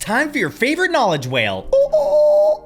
time for your favorite knowledge whale.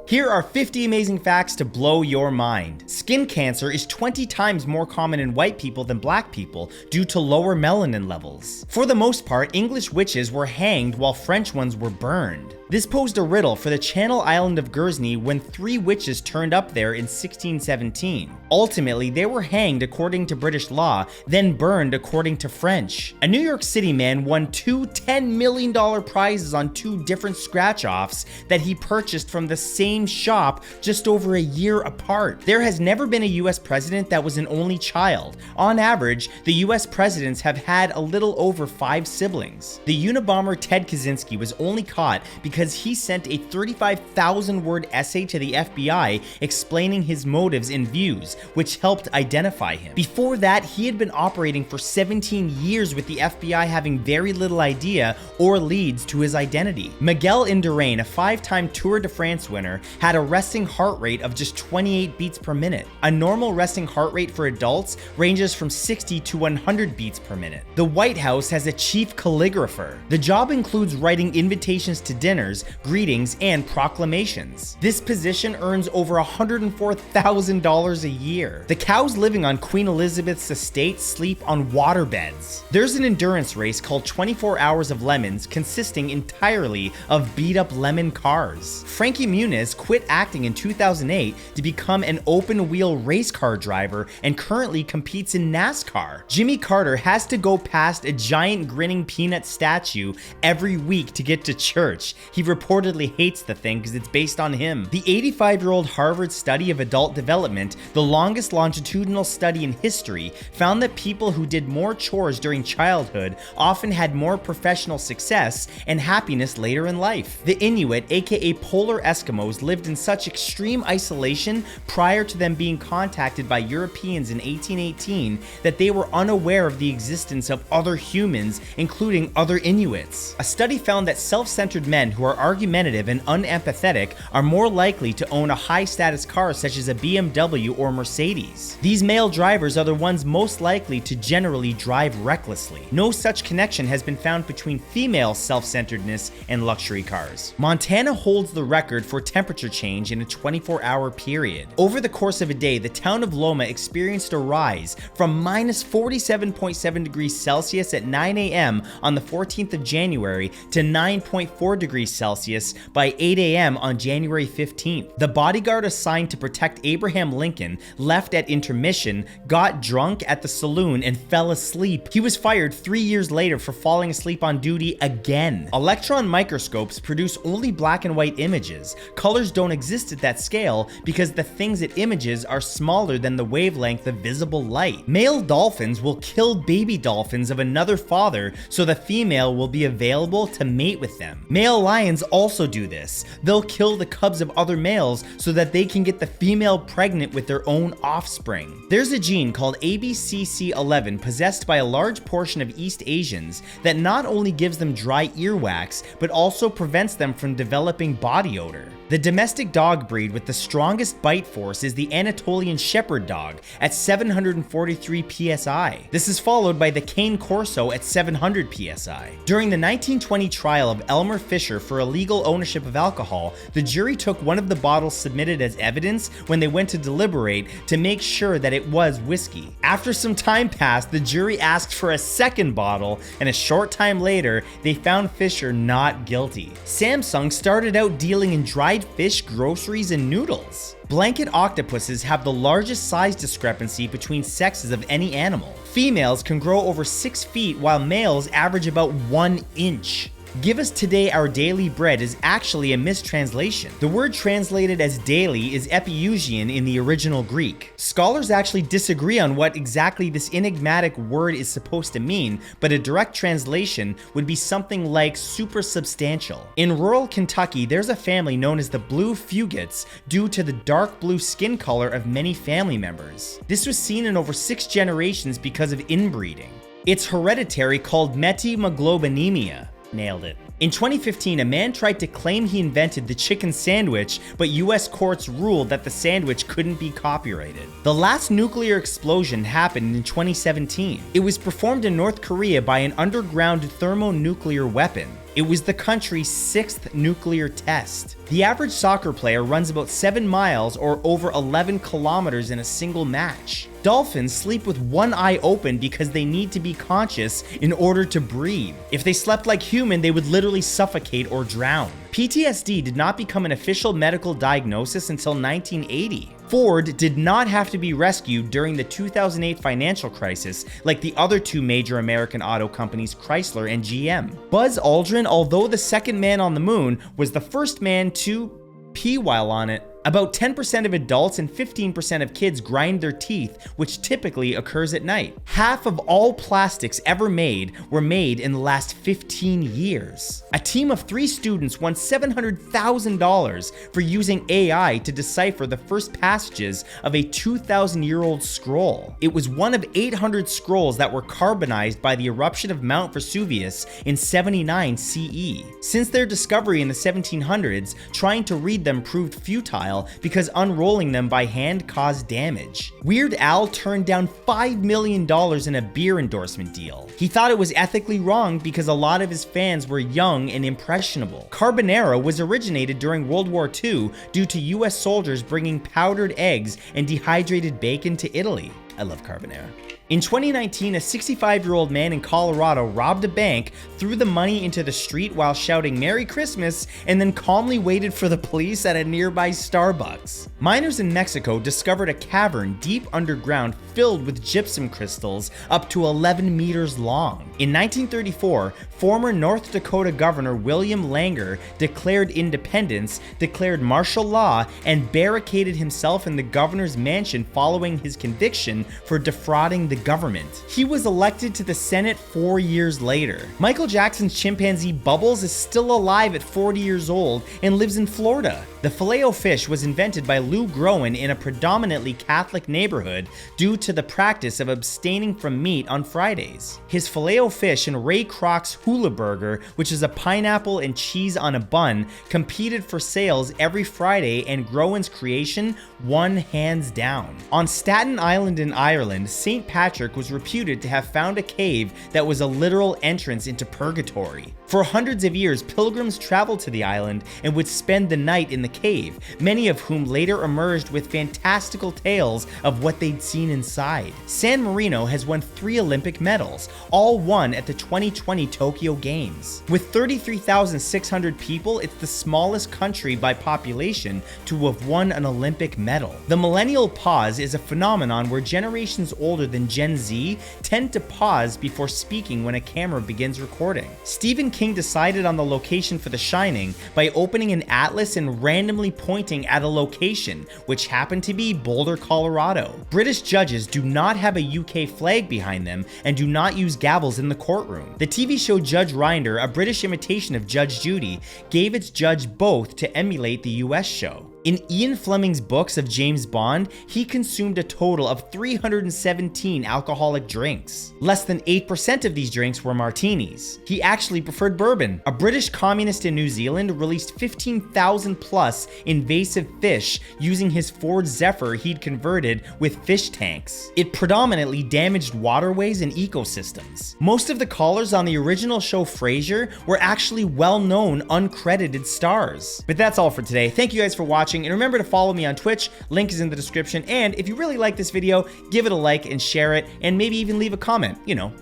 Here are 50 amazing facts to blow your mind. Skin cancer is 20 times more common in white people than black people due to lower melanin levels. For the most part, English witches were hanged while French ones were burned. This posed a riddle for the Channel Island of Guernsey when 3 witches turned up there in 1617. Ultimately, they were hanged according to British law, then burned according to French. A New York City man won 2 $10 million prizes on 2 different scratch-offs that he purchased from the same shop just over a year apart. There has never been a US president that was an only child. On average, the US presidents have had a little over 5 siblings. The Unabomber Ted Kaczynski was only caught because he sent a 35,000-word essay to the FBI explaining his motives and views, which helped identify him. Before that, he had been operating for 17 years with the FBI having very little idea or leads to his identity. Miguel Indurain, a 5-time Tour de France winner, had a resting heart rate of just 28 beats per minute. A normal resting heart rate for adults ranges from 60 to 100 beats per minute. The White House has a chief calligrapher. The job includes writing invitations to dinners, greetings, and proclamations. This position earns over $104,000 a year. The cows living on Queen Elizabeth's estate sleep on water beds. There's an endurance race called 24 Hours of Lemons consisting entirely of beat-up lemon cars. Frankie Muniz quit acting in 2008 to become an open-wheel race car driver and currently competes in NASCAR. Jimmy Carter has to go past a giant grinning peanut statue every week to get to church. He reportedly hates the thing because it's based on him. The 85-year-old Harvard study of adult development, the longest longitudinal study in history, found that people who did more chores during childhood often had more professional success and happiness later in life. The Inuit, aka polar Eskimos, lived in such extreme isolation prior to them being contacted by Europeans in 1818 that they were unaware of the existence of other humans, including other Inuits. A study found that self-centered men who are argumentative and unempathetic are more likely to own a high-status car such as a BMW or Mercedes. These male drivers are the ones most likely to generally drive recklessly. No such connection has been found between female self-centeredness and luxury cars. Montana holds the record for temperature change in a 24-hour period. Over the course of a day, the town of Loma experienced a rise from minus 47.7 degrees Celsius at 9 a.m. on the 14th of January to 9.4 degrees Celsius by 8 a.m. on January 15th. The bodyguard assigned to protect Abraham Lincoln left at intermission, got drunk at the saloon, and fell asleep. He was fired 3 years later for falling asleep on duty again. Electron microscopes produce only black and white images. Colors don't exist at that scale because the things it images are smaller than the wavelength of visible light. Male dolphins will kill baby dolphins of another father so the female will be available to mate with them. Male lions also do this. They'll kill the cubs of other males so that they can get the female pregnant with their own offspring. There's a gene called ABCC11 possessed by a large portion of East Asians that not only gives them dry earwax, but also prevents them from developing body odor. The domestic dog breed with the strongest bite force is the Anatolian Shepherd dog at 743 psi. This is followed by the Cane Corso at 700 psi. During the 1920 trial of Elmer Fisher for illegal ownership of alcohol, the jury took one of the bottles submitted as evidence when they went to deliberate to make sure that it was whiskey. After some time passed, the jury asked for a second bottle, and a short time later, they found Fisher not guilty. Samsung started out dealing in dried fish, groceries, and noodles. Blanket octopuses have the largest size discrepancy between sexes of any animal. Females can grow over 6 feet while males average about 1 inch. Give us today our daily bread is actually a mistranslation. The word translated as daily is epiousian in the original Greek. Scholars actually disagree on what exactly this enigmatic word is supposed to mean, but a direct translation would be something like supersubstantial. In rural Kentucky, there's a family known as the Blue Fugits due to the dark blue skin color of many family members. This was seen in over 6 generations because of inbreeding. It's hereditary called metemoglobinemia. Nailed it. In 2015, a man tried to claim he invented the chicken sandwich, but US courts ruled that the sandwich couldn't be copyrighted. The last nuclear explosion happened in 2017. It was performed in North Korea by an underground thermonuclear weapon. It was the country's 6th nuclear test. The average soccer player runs about 7 miles or over 11 kilometers in a single match. Dolphins sleep with one eye open because they need to be conscious in order to breathe. If they slept like human, they would literally suffocate or drown. PTSD did not become an official medical diagnosis until 1980. Ford did not have to be rescued during the 2008 financial crisis like the other two major American auto companies, Chrysler and GM. Buzz Aldrin, although the second man on the moon, was the first man to pee while on it. About 10% of adults and 15% of kids grind their teeth, which typically occurs at night. Half of all plastics ever made were made in the last 15 years. A team of 3 students won $700,000 for using AI to decipher the first passages of a 2,000-year-old scroll. It was one of 800 scrolls that were carbonized by the eruption of Mount Vesuvius in 79 CE. Since their discovery in the 1700s, trying to read them proved futile because unrolling them by hand caused damage. Weird Al turned down $5 million in a beer endorsement deal. He thought it was ethically wrong because a lot of his fans were young and impressionable. Carbonara was originated during World War II due to US soldiers bringing powdered eggs and dehydrated bacon to Italy. I love carbonara. In 2019, a 65-year-old man in Colorado robbed a bank, threw the money into the street while shouting "Merry Christmas," and then calmly waited for the police at a nearby Starbucks. Miners in Mexico discovered a cavern deep underground filled with gypsum crystals up to 11 meters long. In 1934, former North Dakota Governor William Langer declared independence, declared martial law, and barricaded himself in the governor's mansion following his conviction for defrauding the government. He was elected to the Senate 4 years later. Michael Jackson's chimpanzee Bubbles is still alive at 40 years old and lives in Florida. The Filet-O-Fish was invented by Lou Groen in a predominantly Catholic neighborhood due to the practice of abstaining from meat on Fridays. His Filet-O-Fish and Ray Kroc's Hula Burger, which is a pineapple and cheese on a bun, competed for sales every Friday, and Groen's creation won hands down. On Staten Island in Ireland, St. Patrick was reputed to have found a cave that was a literal entrance into purgatory. For hundreds of years, pilgrims traveled to the island and would spend the night in the cave, many of whom later emerged with fantastical tales of what they'd seen inside. San Marino has won 3 Olympic medals, all won at the 2020 Tokyo Games. With 33,600 people, it's the smallest country by population to have won an Olympic medal. The millennial pause is a phenomenon where generations older than Gen Z tend to pause before speaking when a camera begins recording. Stephen King decided on the location for The Shining by opening an atlas and randomly pointing at a location, which happened to be Boulder, Colorado. British judges do not have a UK flag behind them and do not use gavels in the courtroom. The TV show Judge Rinder, a British imitation of Judge Judy, gave its judge both to emulate the US show. In Ian Fleming's books of James Bond, he consumed a total of 317 alcoholic drinks. Less than 8% of these drinks were martinis. He actually preferred bourbon. A British communist in New Zealand released 15,000 plus invasive fish using his Ford Zephyr he'd converted with fish tanks. It predominantly damaged waterways and ecosystems. Most of the callers on the original show Frasier were actually well-known uncredited stars. But that's all for today. Thank you guys for watching. And remember to follow me on Twitch, link is in the description, and if you really like this video, give it a like and share it, and maybe even leave a comment,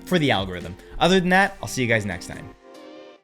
for the algorithm. Other than that, I'll see you guys next time.